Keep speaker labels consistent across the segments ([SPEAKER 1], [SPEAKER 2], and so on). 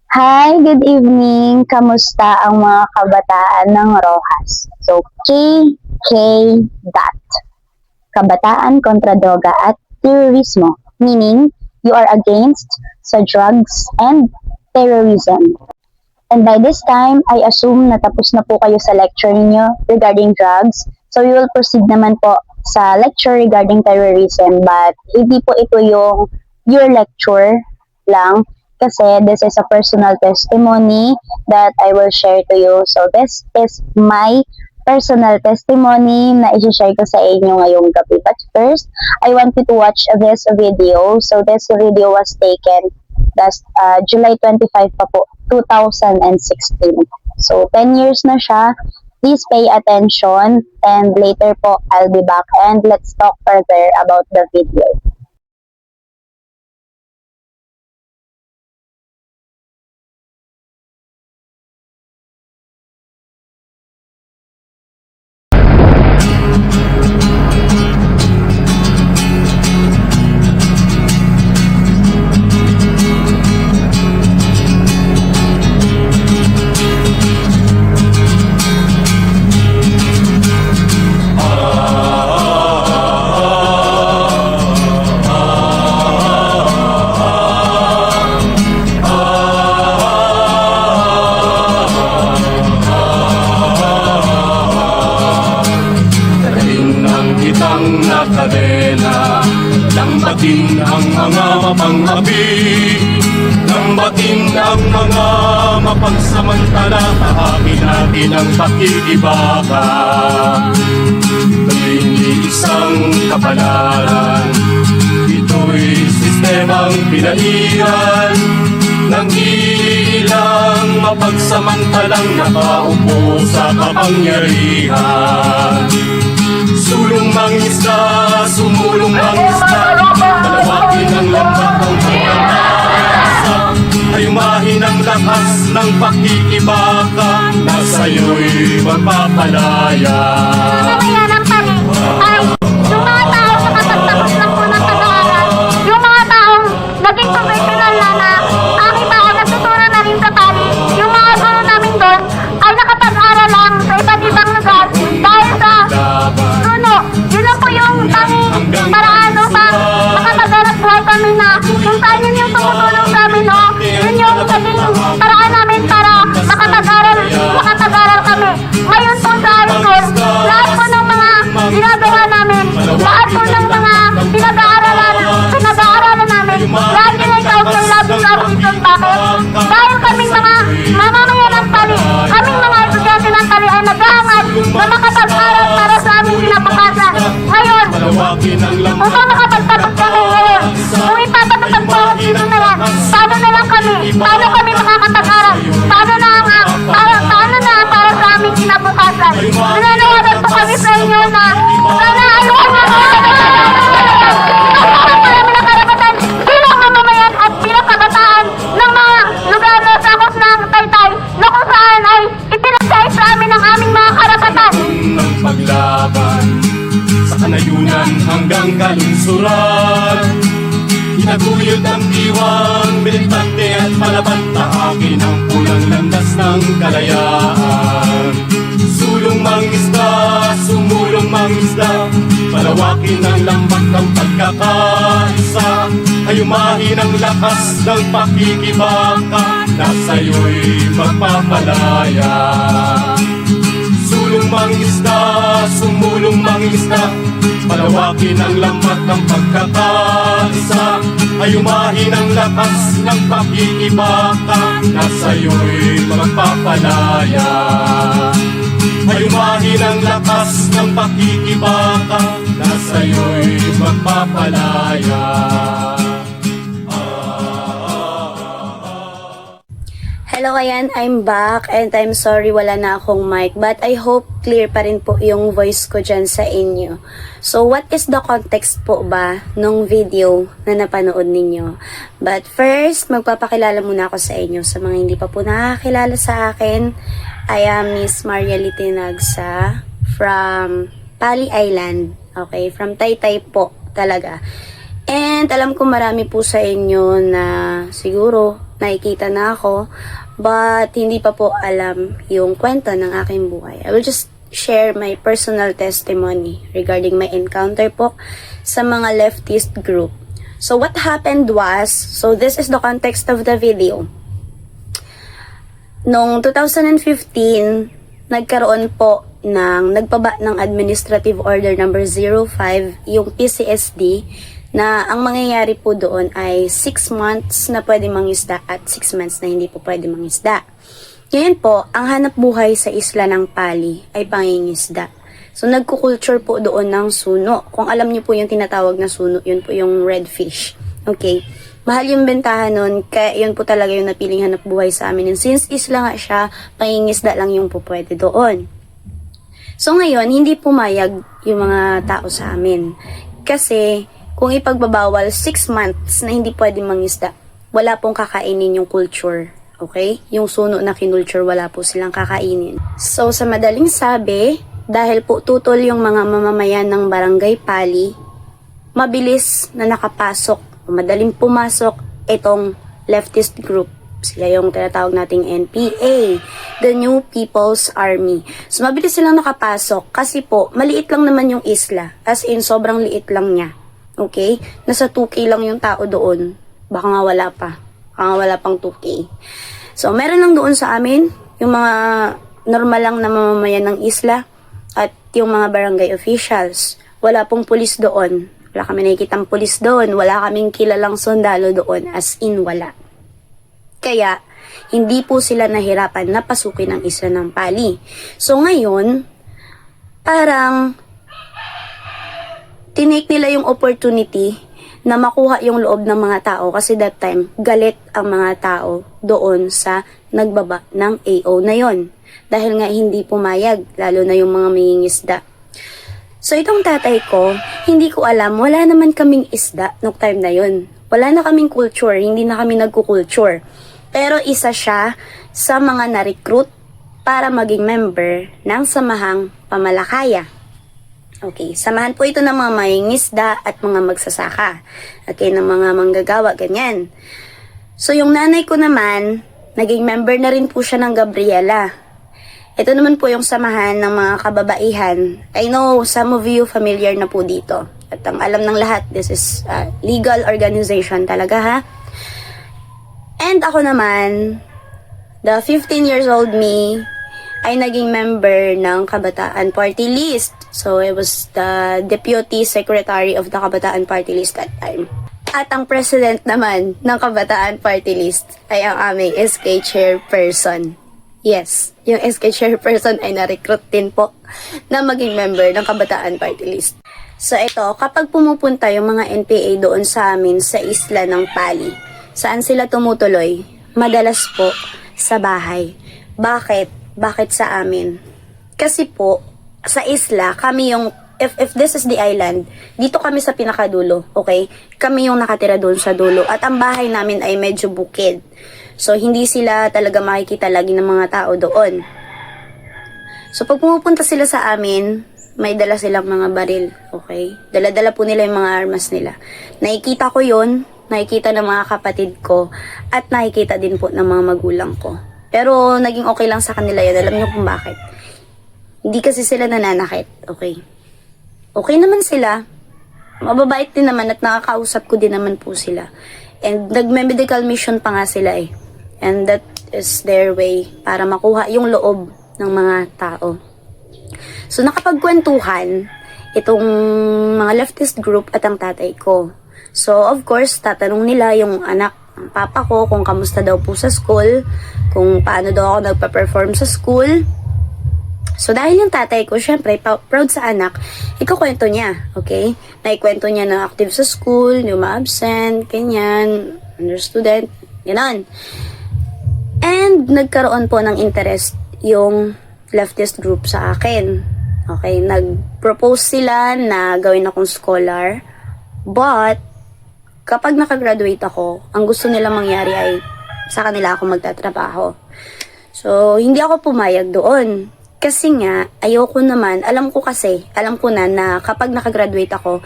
[SPEAKER 1] Hi, good evening. Kamusta ang mga kabataan ng Rojas? So, KK dot. Kabataan kontra droga at Terrorismo, meaning you are against sa drugs and terrorism. And by this time, I assume na tapos na po kayo sa lecture niyo regarding drugs. So, we will proceed naman po sa lecture regarding terrorism, but hindi po ito yung your lecture lang kasi this is a personal testimony that I will share to you. So, this is my personal testimony na i-share ko sa inyo ngayong gabi. But first, I want you to watch this video. So, this video was taken last July 25 pa po, 2016. So, 10 years na siya. Please pay attention and later po, I'll be back and let's talk further about the video.
[SPEAKER 2] Kadena, lambatin ang mga mapangapi, lambatin ang mga mapagsamantala, tahakin natin ang pakikibaka. Gawin isang kapalaran, ito'y sistemang pinalihan ng ilang mapagsamantalang nakaupo sa kapangyarihan. Sulong mangisda, sumulong mangisda, palawakin ang lambat ng pagkakaisa, ayumahin ang lakas ng pakikibaka, na sa'yo'y magpapalaya.
[SPEAKER 3] Yung mga taong nakapagtapos lang po ng pag-aaral, yung mga taong naging professional na aking taong nagtuturo na rin sa Pali, yung mga guro namin doon ay nakapag-aral lang sa iba't ibang lugar dahil sa yun lang po yung tanging paraan upang makapag-aral buhay kami na kung saan yun yung tumutulong sa amin, no? Yun yung naging paraan namin para makapag-aral kami. Ngayon po sa Arcor, lahat po ng mga ginagawa namin, lahat po ng mga pinag-aaralan namin, lahat yun ay kaugnay labis sa Arcor. Bakit? Dahil kaming mga mamamayan ng Pali, kaming mga estudyante ng Pali ay nag-aangad na makapag-aral para sa aming kinabukasan. Ngayon, upang makapagtapos kami ngayon, kung ipapatutag po ako dito na lang, paano na lang kami? Paano kami makakapag-aral? Paano na para sa aming kinabukasan? Nananawagan po kami sa inyo na sana ay huwag na marami na karapatan bilang mamamayan at bilang kabataan ng mga lugar na sakop ng Taytay na kung saan ay ipinagkait sa amin ang aming mga karapatan.
[SPEAKER 2] Ng paglaban sa kanayunan hanggang kalunsuran, inaguyod ang diwang, militante at palaban, tahakin ang pulang landas ng kalayaan. Sulong mangisda, sumulong mangisda, palawakin ang lambat ng pagkakaisa, ayumahin ang lakas ng pakikibaka, na sa'yo'y magpapalaya. Sulong mangisda, sumulong mangisda, palawakin ang lambat ng pagkakaisa, ayumahin ang lakas ng pakikibaka, na sa'yo'y magpapalaya. Ayumahin ang lakas ng pakikibaka, na sa'yo'y magpapalaya.
[SPEAKER 1] Hello, ayan, I'm back and I'm sorry wala na akong mic but I hope clear pa rin po yung voice ko dyan sa inyo. So, what is the context po ba nung video na napanood ninyo? But first, magpapakilala muna ako sa inyo. Sa mga hindi pa po nakakilala sa akin, I am Miss Maria Litinagsa from Pali Island. Okay, from Taytay po talaga. And alam ko marami po sa inyo na siguro
[SPEAKER 4] nakikita na ako, but hindi pa po alam yung kwento ng aking buhay. I will just share my personal testimony regarding my encounter po sa mga leftist group. So what happened was, so this is the context of the video. Noong 2015, nagkaroon po nagpaba ng Administrative Order number 05 yung PCSD na ang mangyayari po doon ay 6 months na pwede mangisda at 6 months na hindi po pwede mangisda. Ngayon po, ang hanap buhay sa isla ng Pali ay pangingisda. So nagkukulture po doon ng suno. Kung alam niyo po yung tinatawag na suno, yun po yung red fish. Okay. Mahal yung bentahan nun, kaya yun po talaga yung napiling hanap buhay sa amin. And since isla nga siya, pangingisda lang yung po pwede doon. So ngayon, hindi pumayag yung mga tao sa amin. Kasi kung ipagbabawal 6 months na hindi pwede mangisda, wala pong kakainin yung culture. Okay? Yung suno na kinulture, wala po silang kakainin. So sa madaling sabi, dahil po tutol yung mga mamamayan ng Barangay Pali, mabilis na nakapasok madaling pumasok itong leftist group. Sila yung tinatawag nating NPA, the New People's Army. So, mabilis silang nakapasok kasi po, maliit lang naman yung isla. As in, sobrang liit lang niya. Okay? Nasa 2K lang yung tao doon. Baka nga wala pa. Baka nga wala pang 2K. So, meron lang doon sa amin, yung mga normal lang na mamamayan ng isla at yung mga barangay officials. Wala pong pulis doon. Wala kami nakikitang pulis doon. Wala kaming kilalang sundalo doon. As in, wala. Kaya, hindi po sila nahirapan na pasukin ang isla ng Pali. So, ngayon, parang tinake nila yung opportunity na makuha yung loob ng mga tao. Kasi that time, galit ang mga tao doon sa nagbaba ng AO na yon. Dahil nga hindi pumayag, lalo na yung mga mangingisda. So, itong tatay ko, hindi ko alam, wala naman kaming isda noong time na yun. Wala na kaming culture, hindi na kami nagkukulture. Pero isa siya sa mga na-recruit para maging member ng Samahang Pamalakaya. Okay, samahan po ito ng mga mangingisda at mga magsasaka. Okay, ng mga manggagawa, ganyan. So, yung nanay ko naman, naging member na rin po siya ng Gabriela. Ito naman po yung samahan ng mga kababaihan. I know some of you familiar na po dito. At ang alam ng lahat, this is a legal organization talaga ha. And ako naman, the 15 years old me, ay naging member ng Kabataan Party List. So I was the Deputy Secretary of the Kabataan Party List that time. At ang president naman ng Kabataan Party List ay ang aming SK Chairperson. Yes, yung SK Chairperson ay na-recruit din po na maging member ng Kabataan Party List. So ito, kapag pumupunta yung mga NPA doon sa amin sa isla ng Pali, saan sila tumutuloy? Madalas po sa bahay. Bakit? Bakit sa amin? Kasi po, sa isla, kami yung, if this is the island, dito kami sa pinakadulo, okay? Kami yung nakatira doon sa dulo. At ang bahay namin ay medyo bukid. So, hindi sila talaga makikita lagi ng mga tao doon. So, pag pumupunta sila sa amin, may dala silang mga baril, okay? Dala-dala po nila yung mga armas nila. Nakikita ko yun, nakikita ng mga kapatid ko, at nakikita din po ng mga magulang ko. Pero, naging okay lang sa kanila yun. Alam niyo kung bakit. Hindi kasi sila nananakit, okay? Okay naman sila. Mababait din naman at nakakausap ko din naman po sila. And nagme-medical mission pa nga sila eh. And that is their way para makuha yung loob ng mga tao. So nakapagkwentuhan itong mga leftist group at ang tatay ko. So of course, tatanong nila yung anak ng papa ko kung kamusta daw po sa school, kung paano daw ako nagpa-perform sa school. So dahil yung tatay ko, syempre, proud sa anak, ikukwento niya, okay? Naikwento niya na active sa school, yung ma-absent, ganyan, under student, gano'n. And nagkaroon po ng interest yung leftist group sa akin. Okay, nag-propose sila na gawin akong scholar. But, kapag nakagraduate ako, ang gusto nila mangyari ay sa kanila ako magtatrabaho. So, hindi ako pumayag doon. Kasi nga, ayoko naman, alam ko na kapag nakagraduate ako,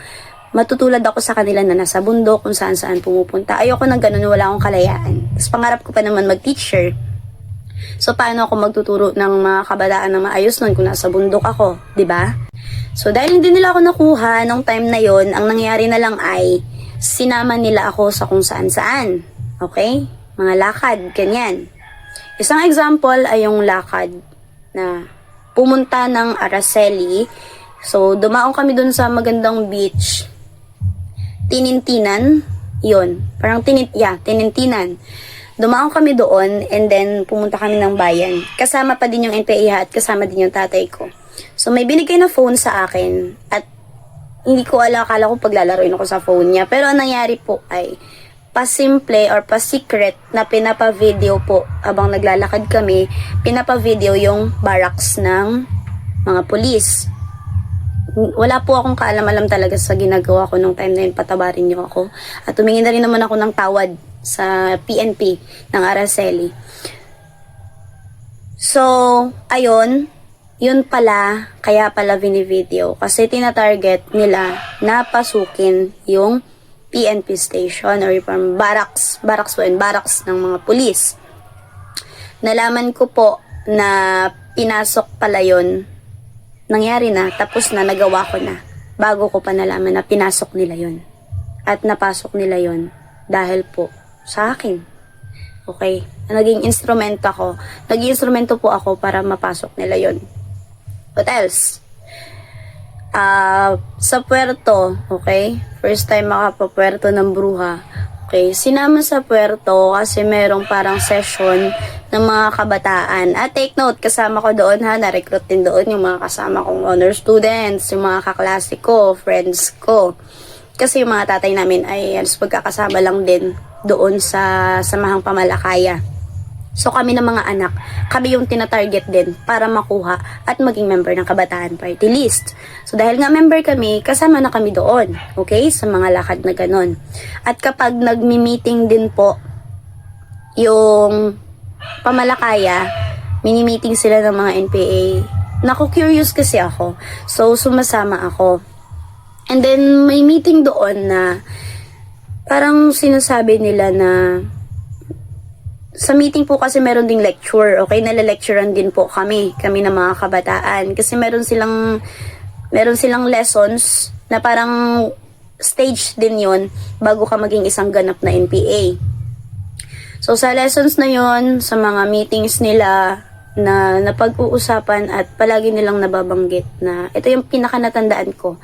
[SPEAKER 4] matutulad ako sa kanila na nasa bundok, kung saan-saan pumupunta. Ayoko ng ganun, wala akong kalayaan. Tapos pangarap ko pa naman mag-teacher. So, paano ako magtuturo ng mga kabataan na maayos nun kung nasa bundok ako, di ba? So, dahil hindi nila ako nakuha nung time na yon, ang nangyari na lang ay sinama nila ako sa kung saan-saan. Okay? Mga lakad, ganyan. Isang example ay yung lakad na pumunta ng Araceli. So, dumaong kami dun sa magandang beach. Tinintinan. Yun. Parang Tinintinan. Dumaong kami doon and then pumunta kami ng bayan. Kasama pa din yung NPA at kasama din yung tatay ko. So, may binigay na phone sa akin at hindi ko akala ko paglalaroin ako sa phone niya. Pero ang nangyari po ay pasimple or pa-secret na pinapa-video po abang naglalakad kami, pinapa-video yung barracks ng mga pulis. Wala po akong kaalam-alam talaga sa ginagawa ko nung time na yun, patabarin niyo ako. At tumingin na rin naman ako ng tawad sa PNP ng Araceli. So, ayun, yun pala, kaya pala binivideo. Kasi tinatarget nila na pasukin yung PNP station or yung barracks ng mga pulis. Nalaman ko po na pinasok pala yun. Nangyari na, tapos na, nagawa ko na. Bago ko pa nalaman na pinasok nila yun. At napasok nila yun dahil po sa akin. Okay? Naging instrumento po ako para mapasok nila yun. What else? Sa puerto, okay? First time makapapuerto ng bruha. Okay, sinama sa puerto kasi merong parang session ng mga kabataan. At take note, kasama ko doon ha, na-recruit din doon yung mga kasama kong honor students, yung mga kaklase ko, friends ko. Kasi yung mga tatay namin ay pagkakasama lang din doon sa Samahang Pamalakaya. So kami ng mga anak, kami yung tinatarget din para makuha at maging member ng Kabataan Party List. So dahil nga member kami, kasama na kami doon, okay, sa mga lakad na ganon. At kapag nagmi-meeting din po yung Pamalakaya, mini-meeting sila ng mga NPA. Naku-curious kasi ako, so sumasama ako. And then may meeting doon na parang sinasabi nila na sa meeting po kasi meron ding lecture, okay? Nalalecturean din po kami ng mga kabataan. Kasi meron silang lessons na parang stage din yon bago ka maging isang ganap na NPA. So sa lessons na yon, sa mga meetings nila na napag-uusapan at palagi nilang nababanggit na ito yung pinakanatandaan ko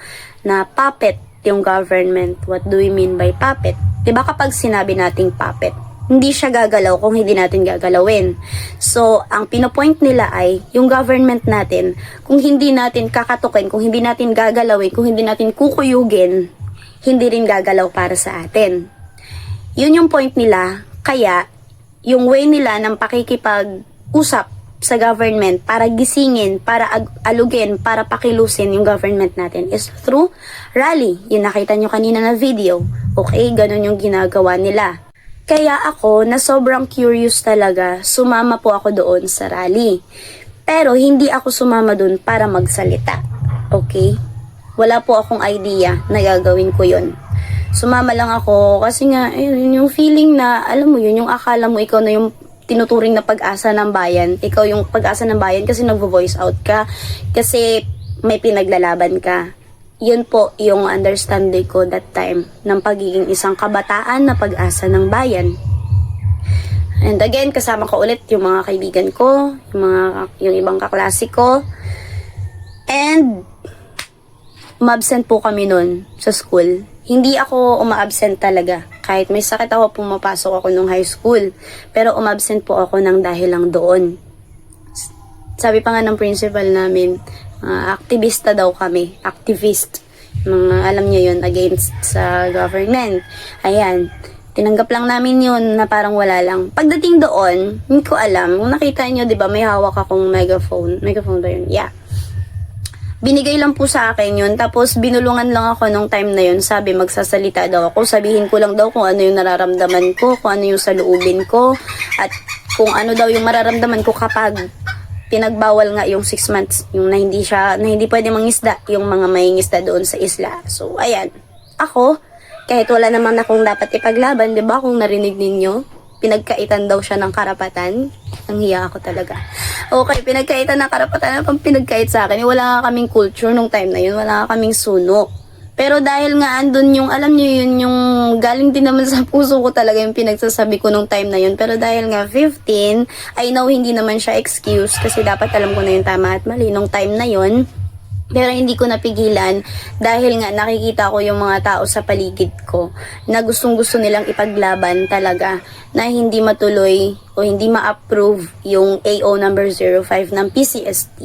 [SPEAKER 4] na puppet yung government. What do we mean by puppet? Diba kapag sinabi nating puppet, hindi siya gagalaw kung hindi natin gagalawin. So, ang pinopoint nila ay, yung government natin, kung hindi natin kakatukin, kung hindi natin gagalawin, kung hindi natin kukuyugin, hindi rin gagalaw para sa atin. Yun yung point nila, kaya, yung way nila ng pakikipag-usap sa government para gisingin, para alugin, para pakilusin yung government natin is through rally. Yung nakita nyo kanina na video. Okay, ganun yung ginagawa nila. Kaya ako, na sobrang curious talaga, sumama po ako doon sa rally. Pero hindi ako sumama doon para magsalita. Okay? Wala po akong idea na gagawin ko yun. Sumama lang ako kasi nga, yun yung feeling na, alam mo yun, yung akala mo ikaw na yung tinuturing na pag-asa ng bayan. Ikaw yung pag-asa ng bayan kasi nagvo-voice out ka. Kasi may pinaglalaban ka. Yun po yung understanding ko that time ng pagiging isang kabataan na pag-asa ng bayan. And again, kasama ko ulit yung mga kaibigan ko, yung ibang kaklase ko. And umabsent po kami nun sa school. Hindi ako uma-absent talaga. Kahit may sakit ako, pumapasok ako nung high school. Pero umabsent po ako ng dahil lang doon. Sabi pa nga ng principal namin, aktivista daw kami, activist. Mga alam niyo yun, against sa government. Ayan, tinanggap lang namin yun na parang wala lang. Pagdating doon, hindi ko alam. Kung nakita niyo, di ba, may hawak akong megaphone. Megaphone ba yun? Yeah. Binigay lang po sa akin yun. Tapos binulungan lang ako nung time na yun. Sabi, magsasalita daw ako. Sabihin ko lang daw kung ano yung nararamdaman ko, kung ano yung saloobin ko, at kung ano daw yung mararamdaman ko kapag pinagbawal nga yung 6 months, yung na hindi pwede mangisda, yung mga may ngisda doon sa isla. So, ayan. ako, kahit wala naman akong dapat ipaglaban, di ba, kung narinig ninyo, pinagkaitan daw siya ng karapatan. Ang hiya ako talaga. Okay, pinagkaitan ng karapatan. Ano pang pinagkait sa akin? Wala nga kaming culture nung time na yun. Wala nga kaming suno. Pero dahil nga andun yung, alam nyo yun, yung galing din naman sa puso ko talaga yung pinagsasabi ko nung time na yun. Pero dahil nga 15, I know hindi naman siya excuse kasi dapat alam ko na yung tama at mali nung time na yun. Pero hindi ko napigilan dahil nga nakikita ko yung mga tao sa paligid ko na gustong-gusto nilang ipaglaban talaga na hindi matuloy o hindi ma-approve yung AO number 05 ng PCST.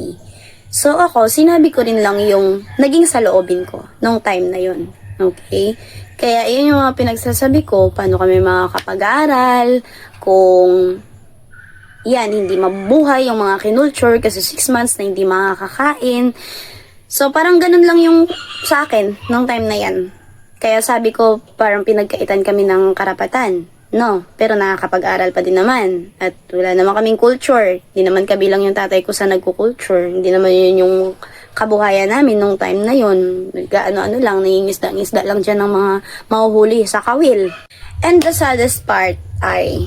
[SPEAKER 4] So ako, sinabi ko rin lang yung naging saloobin ko nung time na yun. Okay? Kaya yun yung mga pinagsasabi ko, paano kami makakapag-aaral, kung yan, hindi mabuhay yung mga kinulture kasi 6 months na hindi makakakain. So, parang ganun lang yung sa akin nung time na yan. Kaya sabi ko, parang pinagkaitan kami ng karapatan. No, pero nakakapag-aral pa din naman. At wala naman kaming culture. Hindi naman kabilang yung tatay ko sa nagko-culture. Hindi naman yun yung kabuhayan namin nung time na yun. Ano-ano lang, nangingisda-ngisda lang dyan ng mga mahuhuli sa kawil. And the saddest part ay,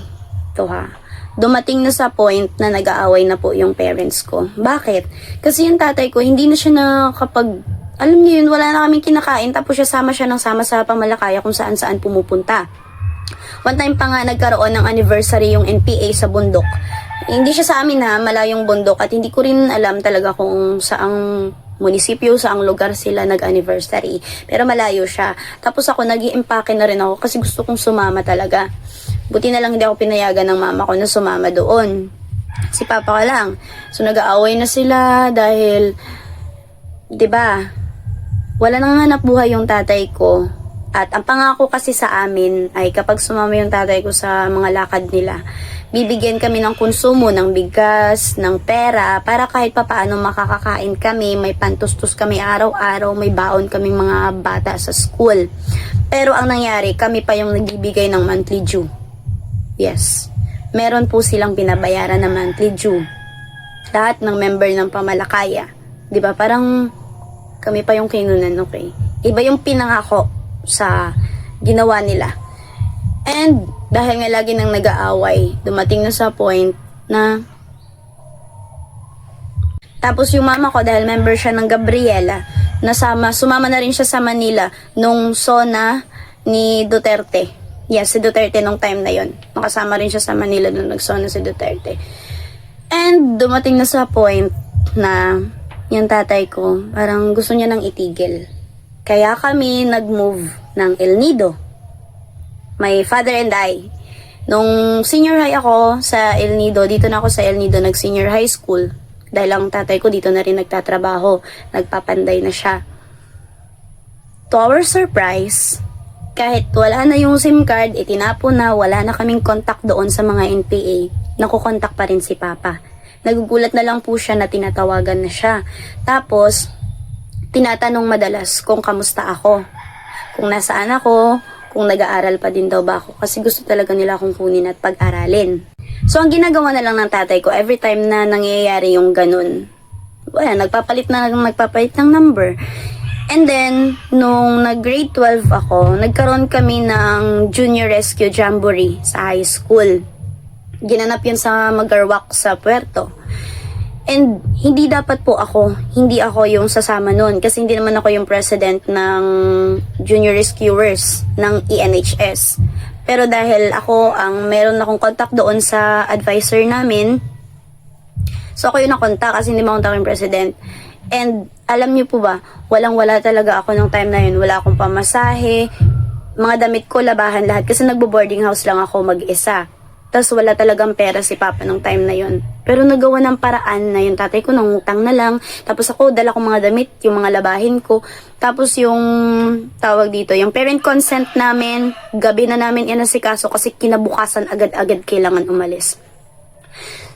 [SPEAKER 4] dumating na sa point na nag-aaway na po yung parents ko. Bakit? Kasi yung tatay ko, hindi na siya alam niyo yun, wala na kaming kinakain, tapos sama siya sa Pamalakaya kung saan-saan pumupunta. One time pa nga nagkaroon ng anniversary yung NPA sa bundok. Hindi siya sa amin malayong bundok at hindi ko rin alam talaga kung saang munisipyo, saang lugar sila nag-anniversary. Pero malayo siya. Tapos ako nag-i-impake na rin ako kasi gusto kong sumama talaga. Buti na lang hindi ako pinayagan ng mama ko na sumama doon. Si papa ko lang. So nag-aaway na sila dahil, 'di ba? Wala nang hanap buhay yung tatay ko. At ang pangako kasi sa amin ay kapag sumama yung tatay ko sa mga lakad nila, bibigyan kami ng konsumo, ng bigas, ng pera, para kahit papaano makakakain kami, may pantustos kami araw-araw, may baon kaming mga bata sa school. Pero ang nangyari, kami pa yung nagbibigay ng monthly due. Yes. Meron po silang binabayaran na monthly due. Lahat ng member ng Pamalakaya. 'Di ba? Parang kami pa yung kinunan, okay? Iba yung pinangako sa ginawa nila. And dahil nga lagi nang nag-aaway, dumating na sa point na tapos yung mama ko, dahil member siya ng Gabriela, sumama na rin siya sa Manila nung SONA ni Duterte. Yes, si Duterte nung time na yon. Nakasama rin siya sa Manila nung nagsona si Duterte. And dumating na sa point na yung tatay ko, parang gusto niya nang itigil. Kaya kami nag-move ng El Nido. My father and I. Nung senior high ako sa El Nido, dito na ako sa El Nido nag-senior high school. Dahil ang tatay ko dito na rin nagtatrabaho. Nagpapanday na siya. To our surprise, kahit wala na yung SIM card, itinapon na, wala na kaming contact doon sa mga NPA, nakukontak pa rin si Papa. Nagugulat na lang po siya na tinatawagan na siya. Tapos, tinatanong madalas kung kamusta ako, kung nasaan ako, kung nag-aaral pa din daw ba ako, kasi gusto talaga nila akong kunin at pag-aralin. So, ang ginagawa na lang ng tatay ko, every time na nangyayari yung ganun, nagpapalit ng number. And then, nung nag-grade 12 ako, nagkaroon kami ng Junior Rescue Jamboree sa high school. Ginanap yun sa Magarwak sa Puerto. And hindi dapat po hindi ako yung sasama nun kasi hindi naman ako yung president ng Junior Rescuers ng ENHS. Pero dahil meron akong contact doon sa advisor namin, so ako yung nakontak kasi hindi makontak yung president. And alam niyo po ba, walang-wala talaga ako nung time na yun. Wala akong pamasahe, mga damit ko labahan lahat kasi nagbo-boarding house lang ako mag-isa. Tapos wala talagang pera si Papa nung time na yun. Pero nagawa ng paraan na yung tatay ko nangutang na lang. Tapos ako, dala ko mga damit, yung mga labahin ko. Tapos yung yung parent consent namin, gabi na namin inasikaso kasi kinabukasan agad-agad kailangan umalis.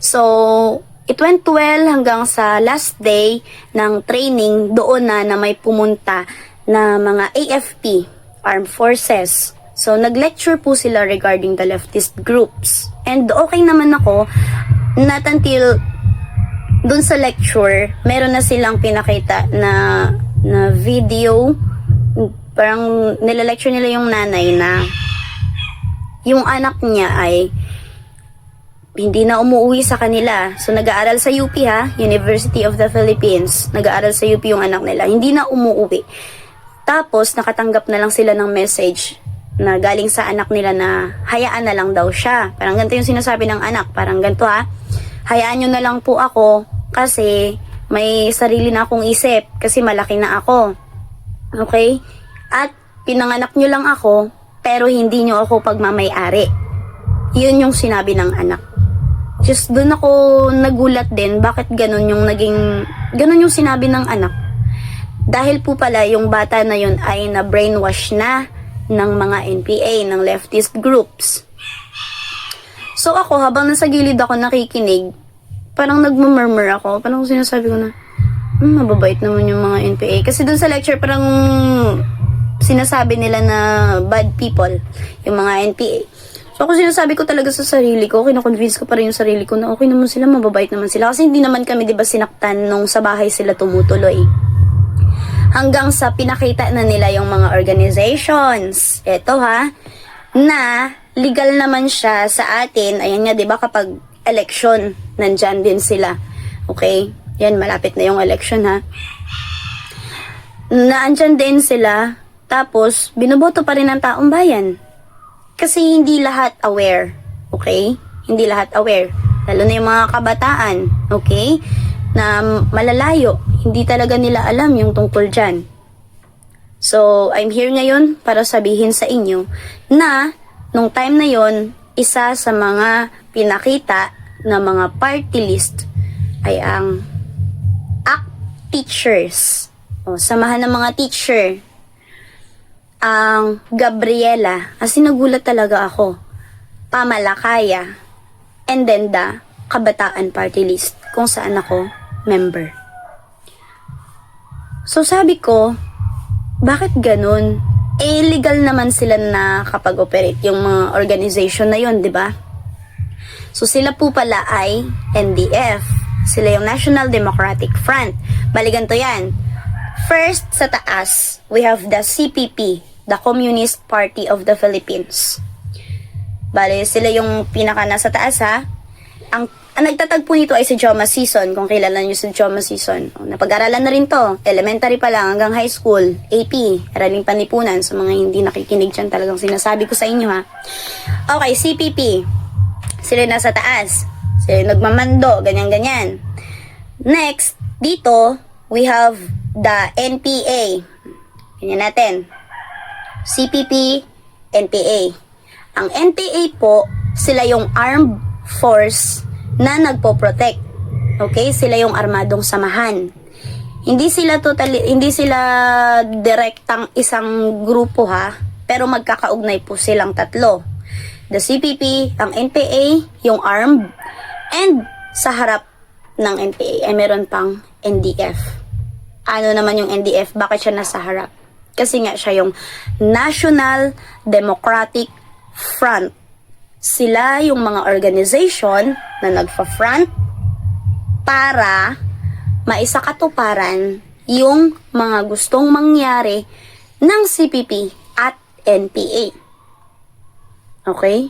[SPEAKER 4] So, it went well hanggang sa last day ng training, doon na may pumunta na mga AFP, Armed Forces. So, nag-lecture po sila regarding the leftist groups. And okay naman ako, not until dun sa lecture, meron na silang pinakita na video parang nilelecture nila yung nanay na yung anak niya ay hindi na umuwi sa kanila. So, nag-aaral sa UP ha, University of the Philippines. Nag-aaral sa UP yung anak nila. Hindi na umuwi. Tapos, nakatanggap na lang sila ng message na galing sa anak nila na hayaan na lang daw siya. Parang ganito yung sinasabi ng anak. Parang ganito ha, hayaan nyo na lang po ako kasi may sarili na akong isip kasi malaki na ako. Okay? At pinanganak nyo lang ako pero hindi nyo ako pagmamay-ari. Yun yung sinabi ng anak. Just doon ako nagulat din bakit ganun yung sinabi ng anak. Dahil po pala yung bata na yun ay na-brainwash na ng mga NPA, ng leftist groups. So ako, habang nasa gilid ako nakikinig, parang nagmumurmur ako. Parang sinasabi ko na, mababait naman yung mga NPA. Kasi doon sa lecture, parang sinasabi nila na bad people, yung mga NPA. So ako sinasabi ko talaga sa sarili ko, kina-convince ko pa rin yung sarili ko na okay naman sila, mababait naman sila. Kasi hindi naman kami, di ba, sinaktan nung sa bahay sila tumutuloy. Hanggang sa pinakita na nila yung mga organizations. Eto ha, na legal naman siya sa atin. Ayan nga, di ba, kapag election, nandyan din sila. Okay? Yan, malapit na yung election ha. Naandyan din sila, tapos binoboto pa rin ng taong bayan. Kasi hindi lahat aware, okay? Hindi lahat aware. Lalo na yung mga kabataan, okay? Na malalayo, hindi talaga nila alam yung tungkol dyan. So, I'm here ngayon para sabihin sa inyo na nung time na yon, isa sa mga pinakita na mga party list ay ang ACT teachers. O, samahan ng mga teacher. Ang Gabriela, kasi nagulat talaga ako, Pamalakaya, and then the Kabataan Party List, kung saan ako member. So sabi ko, bakit ganun? Eh, legal naman sila na kapag-operate yung mga organization na yun, di ba? So sila po pala ay NDF. Sila yung National Democratic Front. Balikan to yan. First, sa taas, we have the CPP, the Communist Party of the Philippines. Bale, sila yung pinaka nasa taas ha. Ang nagtatagpo nito ay si Joma Sison, kung kilala nyo si Joma Sison. Napag-aralan na rin to, elementary pa lang hanggang high school, AP, Araling Panlipunan, sa mga hindi nakikinig dyan talagang sinasabi ko sa inyo ha. Okay, CPP, sila nasa taas, sila nagmamando, ganyan-ganyan. Next, dito, we have the NPA. Ganyan natin. CPP, NPA. Ang NPA po, sila yung armed force na nagpo-protect. Okay? Sila yung armadong samahan. Hindi sila direktang isang grupo ha, pero magkakaugnay po silang tatlo. The CPP, ang NPA, yung armed, and sa harap ng NPA ay meron pang NDF. Ano naman yung NDF? Bakit siya nasa harap? Kasi nga siya yung National Democratic Front. Sila yung mga organization na nagfa-front para maisakatuparan yung mga gustong mangyari ng CPP at NPA. Okay?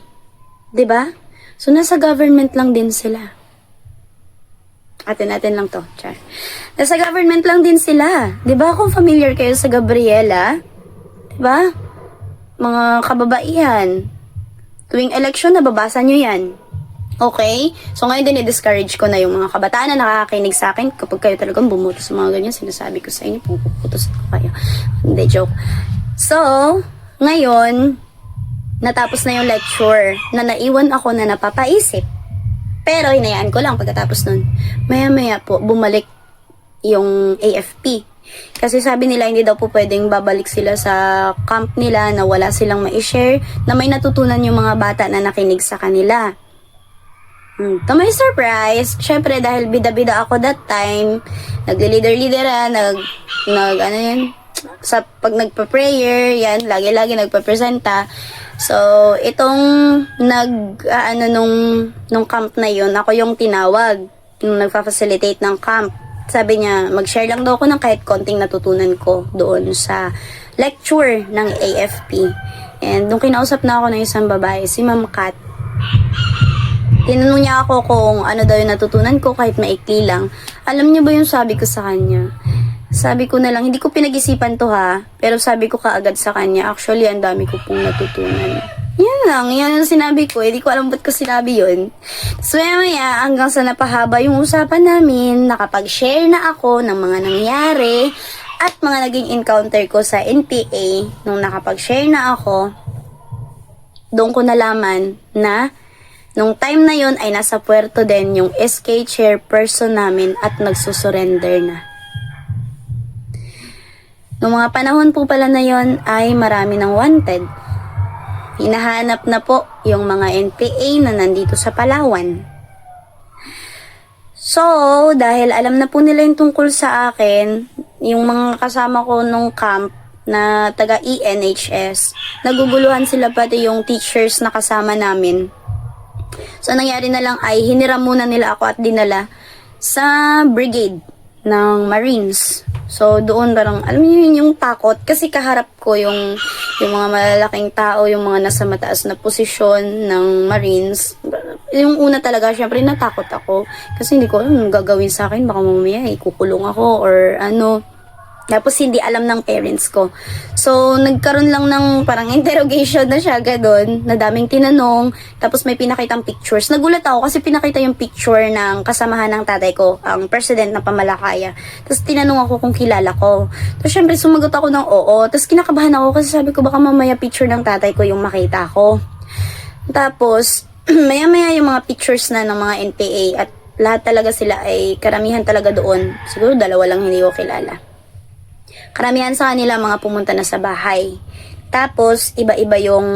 [SPEAKER 4] 'Di ba? So nasa government lang din sila. Atin lang to. Char. Nasa government lang din sila. 'Di ba? Kung familiar kayo sa Gabriela, 'di ba? Mga kababaihan. Tuwing election, nababasa nyo yan. Okay? So ngayon din i-discourage ko na yung mga kabataan na nakakakinig sa akin. Kapag kayo talagang bumoto sa mga ganyan, sinasabi ko sa inyo, puputos ko kayo. Hindi, joke. So, ngayon, natapos na yung lecture na naiwan ako na napapaisip. Pero hinayaan ko lang pagkatapos nun. Maya-maya po, bumalik yung AFP. Kasi sabi nila hindi daw po pwedeng babalik sila sa camp nila na wala silang ma-share, na may natutunan yung mga bata na nakinig sa kanila. To my surprise, syempre dahil bida-bida ako that time, nag-leader-leader ano yun, pag nagpa-prayer, yan, lagi-lagi nagpa-presenta. So, itong nung camp na yun, ako yung tinawag, yung nagfa-facilitate ng camp. Sabi niya, mag-share lang daw ako ng kahit konting natutunan ko doon sa lecture ng AFP. And nung kinausap na ako ng isang babae, si Ma'am Kat, tinanong niya ako kung ano daw yung natutunan ko kahit maikli lang. Alam niyo ba yung sabi ko sa kanya? Sabi ko na lang, hindi ko pinag-isipan to ha, pero sabi ko kaagad sa kanya, actually, ang dami ko pong natutunan. Yan lang, yan ang sinabi ko, hindi ko alam ba't ko sinabi yun. So, maya, hanggang sa napahaba yung usapan namin, nakapag-share na ako ng mga nangyari at mga naging encounter ko sa NPA. Nung nakapag-share na ako, doon ko nalaman na nung time na yun ay nasa puerto din yung SK chairperson namin at nagsusurrender na. Noong mga panahon po pala na yon ay marami ng wanted. Hinahanap na po yung mga NPA na nandito sa Palawan. So, dahil alam na po nila yung tungkol sa akin, yung mga kasama ko nung camp na taga ENHS, naguguluhan sila pati yung teachers na kasama namin. So, nangyari na lang ay hiniram muna nila ako at dinala sa brigade ng Marines. So, doon parang, alam niyo yun, yung takot. Kasi kaharap ko yung mga malalaking tao, yung mga nasa mataas na posisyon ng Marines. Yung una talaga, syempre, natakot ako. Kasi hindi ko alam yung gagawin sa akin. Baka mamaya, kukulong ako or ano. Tapos, hindi alam ng parents ko. So, nagkaroon lang ng parang interrogation na siya, gadon, na daming tinanong. Tapos, may pinakitang pictures. Nagulat ako kasi pinakita yung picture ng kasamahan ng tatay ko, ang president ng Pamalakaya. Tapos, tinanong ako kung kilala ko. Tapos, syempre, sumagot ako ng oo. Tapos, kinakabahan ako kasi sabi ko, baka mamaya picture ng tatay ko yung makita ko. Tapos, maya-maya yung mga pictures na ng mga NPA at lahat talaga sila ay karamihan talaga doon. Siguro, dalawa lang hindi ko kilala. Karamihan sa kanila mga pumunta na sa bahay. Tapos, iba-iba yung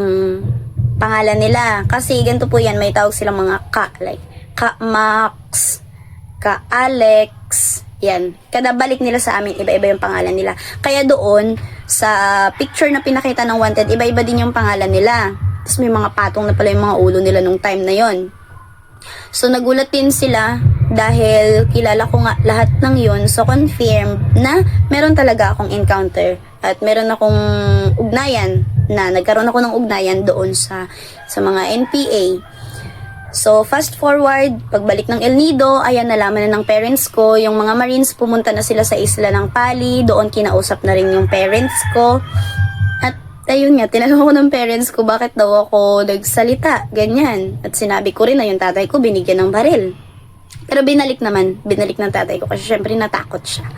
[SPEAKER 4] pangalan nila. Kasi, ganito po yan, may tawag silang mga ka, like, ka-Max, ka-Alex, yan. Kada balik nila sa amin, iba-iba yung pangalan nila. Kaya doon, sa picture na pinakita ng wanted, iba-iba din yung pangalan nila. Tapos, may mga patong na pala yung mga ulo nila nung time na yon. So, nagulat din sila dahil kilala ko nga lahat ng yun. So, confirm na meron talaga akong encounter at meron akong ugnayan na nagkaroon ako ng ugnayan doon sa mga NPA. So, fast forward, pagbalik ng El Nido, ayan, nalaman na ng parents ko. Yung mga Marines, pumunta na sila sa isla ng Pali. Doon kinausap na rin yung parents ko. Ayun nga, tinanong ko ng parents ko bakit daw ako nagsalita, ganyan. At sinabi ko rin na yung tatay ko binigyan ng baril. Pero binalik ng tatay ko kasi syempre natakot siya.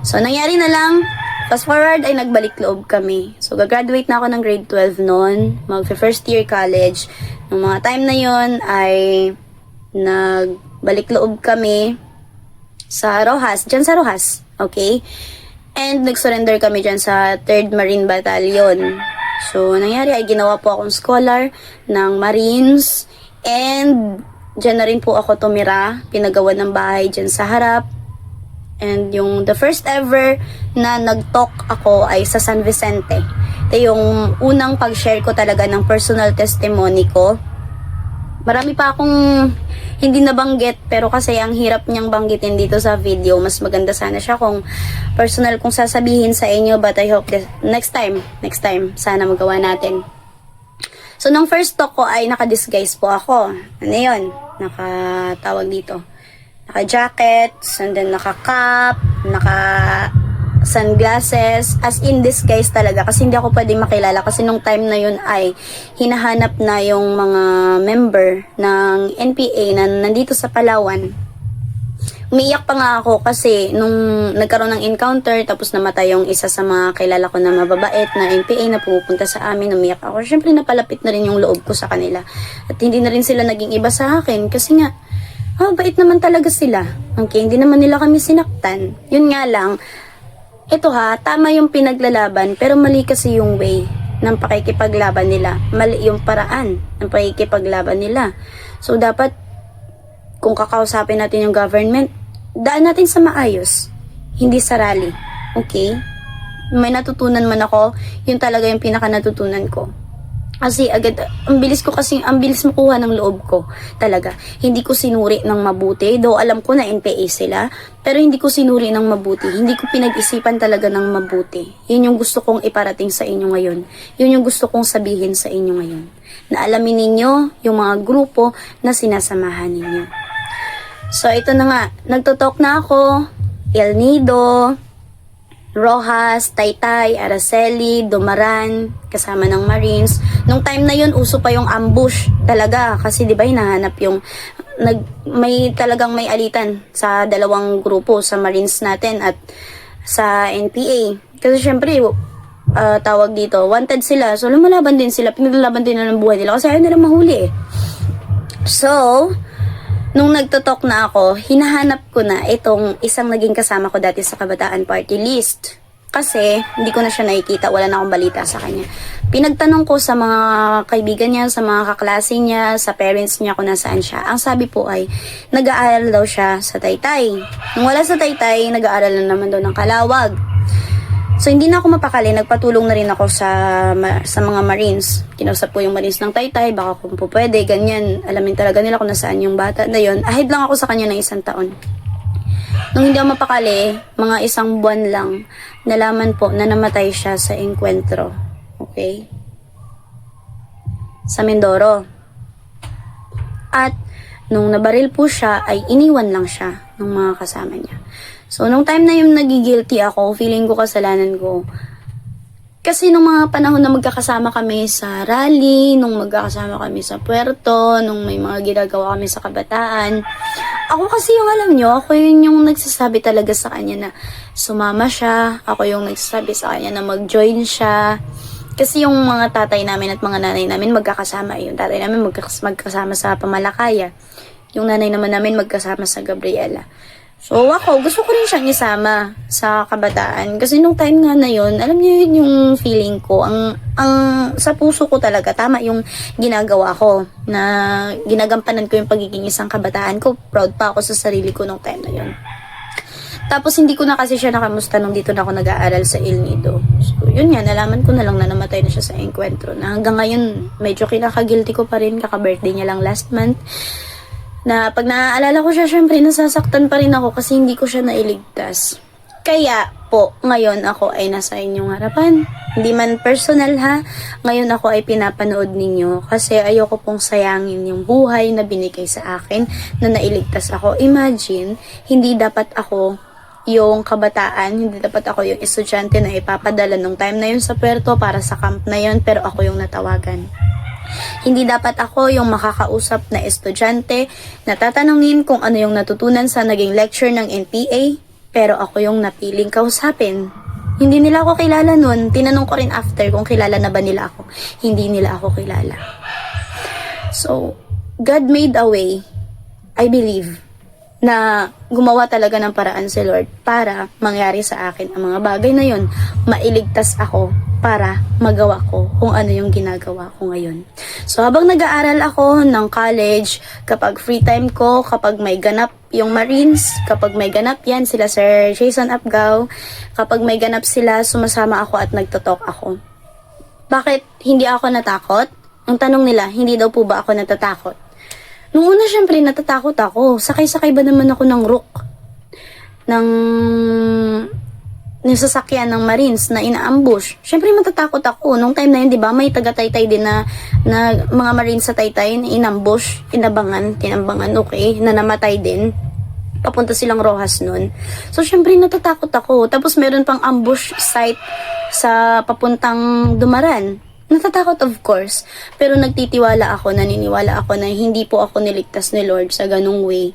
[SPEAKER 4] So, nangyari na lang, fast forward ay nagbalik loob kami. So, gagraduate na ako ng grade 12 noon, mag-first year college. Nung mga time na yon ay nagbalik loob kami sa Rojas, dyan sa Rojas, okay? And nag-surrender kami dyan sa 3rd Marine Battalion. So, nangyari ay ginawa po akong scholar ng Marines. And dyan na rin po ako tumira. Pinagawa ng bahay dyan sa harap. And yung the first ever na nag-talk ako ay sa San Vicente. Ito yung unang pag-share ko talaga ng personal testimony ko. Marami pa akong hindi nabanggit, pero kasi ang hirap niyang banggitin dito sa video. Mas maganda sana siya kung personal kong sasabihin sa inyo, but I hope next time, sana magawa natin. So, nung first talk ko ay naka-disguise po ako. Ano yun? Nakatawag dito. Naka-jackets, and then naka-cap, naka-sunglasses, as in disguise talaga. Kasi hindi ako pwede makilala. Kasi nung time na yun ay hinahanap na yung mga member ng NPA na nandito sa Palawan. Umiiyak pa nga ako kasi nung nagkaroon ng encounter tapos namatay yung isa sa mga kilala ko na mababait na NPA na pumupunta sa amin, umiiyak ako. Siyempre napalapit na rin yung loob ko sa kanila. At hindi na rin sila naging iba sa akin kasi nga, bait naman talaga sila. Okay, hindi naman nila kami sinaktan. Yun nga lang, ito tama yung pinaglalaban pero mali kasi yung way ng pakikipaglaban nila. Mali yung paraan ng pakikipaglaban nila. So dapat kung kakausapin natin yung government, daan natin sa maayos, hindi sa rally. Okay? May natutunan man ako, yun talaga yung pinaka natutunan ko. Kasi agad, ang bilis makuha ng loob ko talaga. Hindi ko sinuri ng mabuti, though alam ko na NPA sila, pero hindi ko sinuri ng mabuti. Hindi ko pinag-isipan talaga ng mabuti. Yun yung gusto kong iparating sa inyo ngayon. Yun yung gusto kong sabihin sa inyo ngayon. Na alamin ninyo yung mga grupo na sinasamahan ninyo. So, ito na nga. Nagtotalk na ako. El Nido, Rojas, Taytay, Araceli, Dumaran, kasama ng Marines. Nung time na yun, uso pa yung ambush talaga. Kasi di ba hinahanap yung, may alitan sa dalawang grupo, sa Marines natin at sa NPA. Kasi syempre, tawag dito, wanted sila. So, lumalaban din sila, pinaglalaban din nila ng buhay nila kasi ayaw nilang mahuli eh. So, nung nagtotalk na ako, hinahanap ko na itong isang naging kasama ko dati sa Kabataan Party List. Kasi, hindi ko na siya nakikita, wala na akong balita sa kanya. Pinagtanong ko sa mga kaibigan niya, sa mga kaklase niya, sa parents niya kung nasaan siya. Ang sabi po ay, nag-aaral daw siya sa Taytay. Nung wala sa Taytay, nag-aaral na naman daw ng Calawag. So, hindi na ako mapakali. Nagpatulong na rin ako sa mga Marines. Kinausap ko yung Marines ng Taytay, baka kung po pwede, ganyan. Alamin talaga nila kung nasaan yung bata na yun. Ahid lang ako sa kanya ng 1 taon. Nung hindi ako mapakali, mga 1 buwan lang, nalaman po na namatay siya sa engkwentro. Okay? Sa Mindoro. At, nung nabaril po siya, ay iniwan lang siya ng mga kasama niya. So, nung time na yung nagigilty ako, feeling ko kasalanan ko. Kasi nung mga panahon na magkakasama kami sa rally, nung magkakasama kami sa puerto, nung may mga ginagawa kami sa kabataan, ako kasi yung alam nyo, ako yung nagsasabi talaga sa kanya na sumama siya, ako yung nagsasabi sa kanya na mag-join siya. Kasi yung mga tatay namin at mga nanay namin magkakasama. Yung tatay namin magkasama sa Pamalakaya. Yung nanay naman namin magkasama sa Gabriela. So ako, gusto ko rin siyang isama sa kabataan. Kasi nung time nga na yun, alam niyo yun yung feeling ko. Ang sa puso ko talaga, tama yung ginagawa ko. Na ginagampanan ko yung pagiging isang kabataan ko. Proud pa ako sa sarili ko nung time na yun. Tapos hindi ko na kasi siya nakamusta nung dito na ako nag-aaral sa El Nido. So yun nga, nalaman ko na lang na namatay na siya sa engkwentro. Na hanggang ngayon, medyo kinaka-guilty ko pa rin. Kaka-birthday niya lang last month. Na pag naaalala ko siya, syempre nasasaktan pa rin ako kasi hindi ko siya nailigtas. Kaya po, ngayon ako ay nasa inyong harapan. Hindi man personal ha, ngayon ako ay pinapanood ninyo kasi ayoko pong sayangin yung buhay na binigay sa akin na nailigtas ako. Imagine, hindi dapat ako yung kabataan, hindi dapat ako yung estudyante na ipapadala nung time na yun sa puerto para sa camp na yun, pero ako yung natawagan. Hindi dapat ako yung makakausap na estudyante na tatanungin kung ano yung natutunan sa naging lecture ng NPA, pero ako yung napiling kausapin. Hindi nila ako kilala nun. Tinanong ko rin after kung kilala na ba nila ako. Hindi nila ako kilala. So, God made a way, I believe, na gumawa talaga ng paraan si Lord para mangyari sa akin ang mga bagay na yun. Mailigtas ako para magawa ko kung ano yung ginagawa ko ngayon. So, habang nag-aaral ako ng college, kapag free time ko, kapag may ganap yung Marines, kapag may ganap yan, sila Sir Jason Apgao, kapag may ganap sila, sumasama ako at nagtotalk ako. Bakit hindi ako natakot? Ang tanong nila, hindi daw po ba ako natatakot? Nung una, syempre, natatakot ako. Sakay-sakay ba naman ako ng rook? Ng sasakyan ng Marines na ina-ambush. Syempre, matatakot ako. Nung time na yun, di ba, may taga-Taytay din na mga Marines sa Taytay na in-ambush, tinambangan, okay, na namatay din. Papunta silang Rojas nun. So, syempre, natatakot ako. Tapos, meron pang ambush site sa papuntang Dumaran. Natatakot, of course. Pero naniniwala ako na hindi po ako niligtas ni Lord sa ganung way.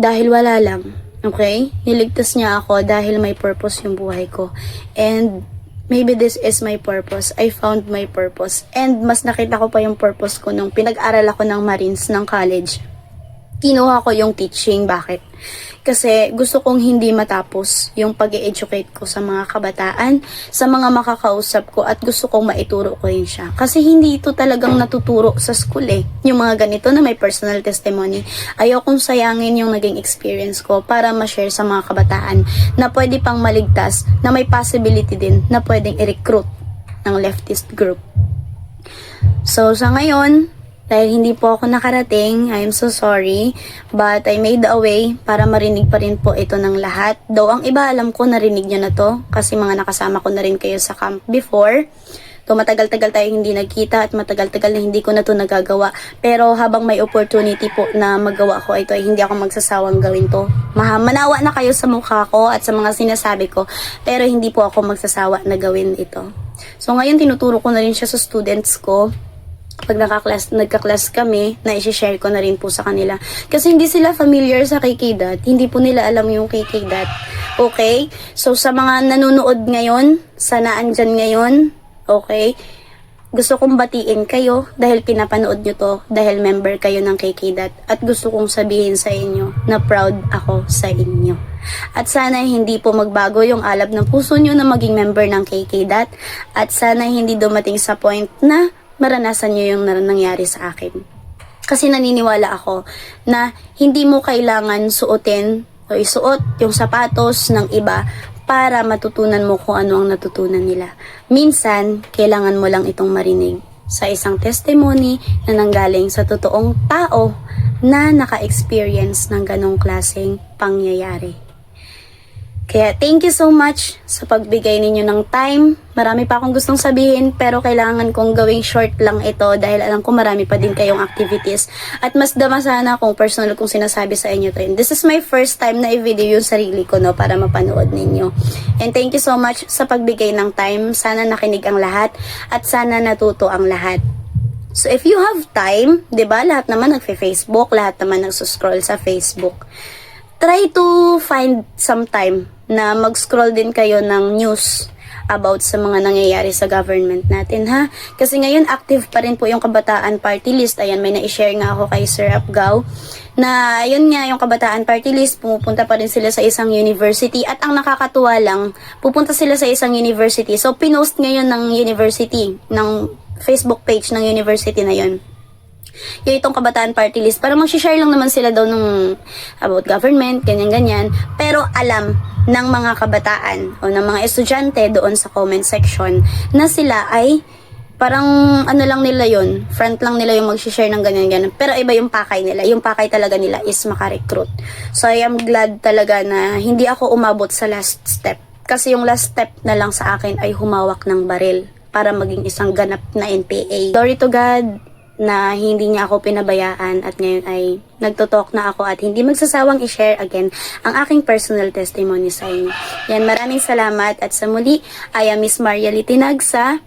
[SPEAKER 4] Dahil wala lang. Okay? Niligtas niya ako dahil may purpose yung buhay ko. And maybe this is my purpose. I found my purpose. And mas nakita ko pa yung purpose ko nung pinag-aral ako ng Marines ng college. Kinuha ko yung teaching. Bakit? Kasi gusto kong hindi matapos yung pag-e-educate ko sa mga kabataan, sa mga makakausap ko, at gusto kong maituro ko rin siya. Kasi hindi ito talagang natuturo sa school eh. Yung mga ganito na may personal testimony. Ayokong sayangin yung naging experience ko para ma-share sa mga kabataan na pwede pang maligtas, na may possibility din na pwedeng i-recruit ng leftist group. So, sa ngayon, dahil hindi po ako nakarating, I'm so sorry, but I made a way para marinig pa rin po ito ng lahat. Though ang iba alam ko narinig nyo na to kasi mga nakasama ko na rin kayo sa camp before. So matagal-tagal tayo hindi nagkita at matagal-tagal na hindi ko na to nagagawa. Pero habang may opportunity po na magawa ko ito ay hindi ako magsasawang gawin to. Manawa na kayo sa mukha ko at sa mga sinasabi ko, pero hindi po ako magsasawa na gawin ito. So ngayon tinuturo ko na rin siya sa students ko. Pag nagka-class kami, na-share ko na rin po sa kanila. Kasi hindi sila familiar sa KKDAT. Hindi po nila alam yung KKDAT. Okay? So, sa mga nanonood ngayon, sana andyan ngayon, okay? Gusto kong batiin kayo dahil pinapanood nyo to, dahil member kayo ng KKDAT. At gusto kong sabihin sa inyo na proud ako sa inyo. At sana hindi po magbago yung alab ng puso nyo na maging member ng KKDAT. At sana hindi dumating sa point na maranasan nyo yung nangyari sa akin. Kasi naniniwala ako na hindi mo kailangan suotin o isuot yung sapatos ng iba para matutunan mo kung ano ang natutunan nila. Minsan, kailangan mo lang itong marinig sa isang testimony na nanggaling sa totoong tao na naka-experience ng ganong klaseng pangyayari. Kaya thank you so much sa pagbigay ninyo ng time. Marami pa akong gustong sabihin pero kailangan kong gawing short lang ito dahil alam ko marami pa din kayong activities. At mas dama sana kung personal kong sinasabi sa inyo to. And this is my first time na i-video yung sarili ko no, para mapanood ninyo. And thank you so much sa pagbigay ng time. Sana nakinig ang lahat at sana natuto ang lahat. So if you have time, 'di ba? Lahat naman nagfe-Facebook, lahat naman nagsuscroll sa Facebook. Try to find some time na mag-scroll din kayo ng news about sa mga nangyayari sa government natin, ha? Kasi ngayon, active pa rin po yung Kabataan Party List. Ayan, may na-share nga ako kay Sir Apgao na, ayun nga, yung Kabataan Party List, pumupunta pa rin sila sa isang university. At ang nakakatuwa lang, pupunta sila sa isang university. So, pinost ngayon ng university, ng Facebook page ng university na yun, yung itong Kabataan Party List, para mag-share lang naman sila daw nung about government, ganyan-ganyan, pero alam ng mga kabataan o ng mga estudyante doon sa comment section na sila ay parang ano lang nila yon, front lang nila yung mag-share ng ganyan-ganyan, pero iba yung pakay nila. Yung pakay talaga nila is makarecruit. So I am glad talaga na hindi ako umabot sa last step, kasi yung last step na lang sa akin ay humawak ng baril para maging isang ganap na NPA. Glory to God na hindi niya ako pinabayaan at ngayon ay nagtotalk na ako at hindi magsasawang i-share again ang aking personal testimony sa inyo. Yan, maraming salamat at sa muli, I am Miss Maria Litinagsa,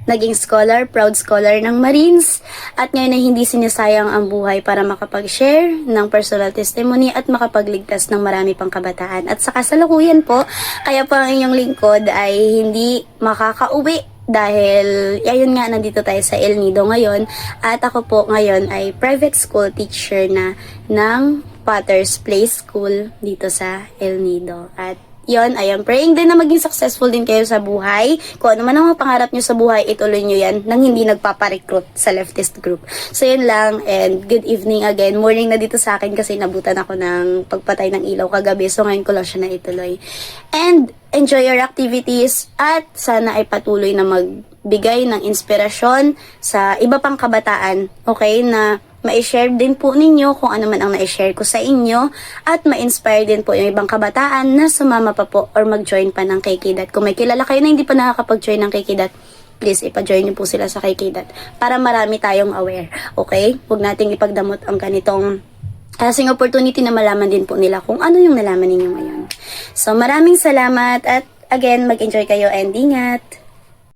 [SPEAKER 4] naging scholar, proud scholar ng Marines at ngayon ay hindi sinasayang ang buhay para makapag-share ng personal testimony at makapagligtas ng marami pang kabataan. At sa kasalukuyan po, kaya po ang inyong lingkod ay hindi makakauwi dahil, ayun nga, nandito tayo sa El Nido ngayon at ako po ngayon ay private school teacher na ng Potter's Play School dito sa El Nido. At yun, I am praying din na maging successful din kayo sa buhay. Kung ano man ang mga pangarap nyo sa buhay, ituloy nyo yan nang hindi nagpaparecruit sa leftist group. So yun lang, and good evening again. Morning na dito sa akin kasi nabutan ako ng pagpatay ng ilaw kagabi. So ngayon ko lang siya na ituloy. And enjoy your activities at sana ay patuloy na magbigay ng inspirasyon sa iba pang kabataan, okay, na ma-share din po ninyo kung ano man ang na-share ko sa inyo at ma-inspire din po yung ibang kabataan na sumama pa po or mag-join pa ng KKDAT. Kung may kilala kayo na hindi pa nakakapag-join ng KKDAT, please ipa-join niyo po sila sa KKDAT para marami tayong aware, okay? Huwag nating ipagdamot ang ganitong kasing opportunity na malaman din po nila kung ano yung nalaman ninyo ngayon. So maraming salamat at again, mag-enjoy kayo and ingat!